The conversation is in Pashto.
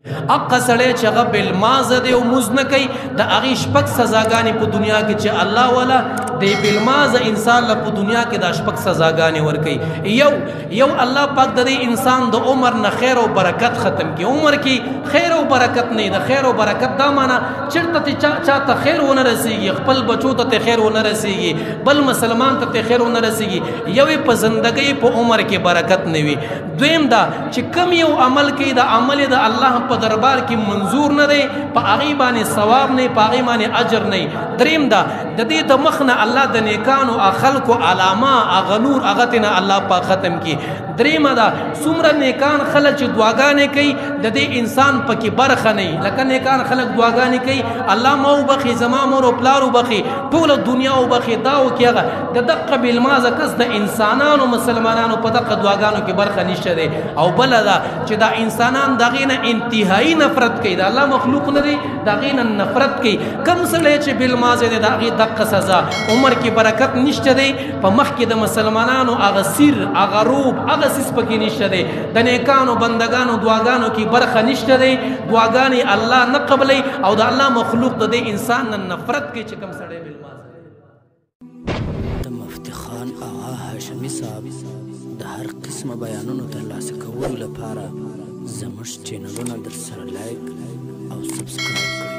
اقا سړی چې هغه بالمازه دی او مونځ نه کوي د هغې شپږ سزاګانې په دنیا کې چې الله والا د بالمازه انسان له په دنیا کې دا شپږ سزاګانې ورکوي. یو الله پاک د دې انسان د عمر نه خیر او برکت ختم کړي. عمر کې خیر او برکت نه د خیر او برکت دا معنی چېرته چاته خیر ونه رسېږي، خپل بچو ته خیر ونه رسېږي، بل مسلمان ته خیر ونه رسېږي. یو په زندګۍ په عمر کې برکت نه وي. دویم دا چې کم یو عمل کوي د عمل د الله په دربار کې منظور نه دی، په هغې باندې ثواب نه، په هغې باندې اجر نه. دریم دا د دې د مخ نه الله د نیکانو خلکو علامه هغه نور هغه تېنه الله پاک ختم کړي. دریمه دا څومره نیکان خلک چې دعاګانې کوي د دې انسان پکې برخه نه وي. لکه نیکان خلک دعاګانې کوي الله ما وبخي، زما مور او پلار وبخي، ټوله دنیا وبخي، دا وکړي هغه. د دقه بالمازه کس د انسانانو مسلمانانو په دقه دعاګانو کې برخه نشته دی. او بله دا چې دا انسانان د هغې نه انتهایی نفرت کوي، د الله مخلوق نه دی، د هغې نه نفرت کوي. کم سړی چې بالمازه دی د هغې دقه سزا. عمر کې برکت نشته دی، په مخ کې د مسلمانانو هغه سیر هغه روب هغه څیز پکې نشته دی. د نیکانو بندګانو دعاګانو کې برخه نشته دی، دعاګانې الله نه قبلوي او د الله مخلوق د دې انسان نه نفرت کوي چې کوم سړی بالمازه دی. د مفتي خان آغا هاشمي صاحب د هر قسمه بیانونو ترلاسه کولو لپاره زموږ چینلونه درسره لایک او سبسکرایب کړئ.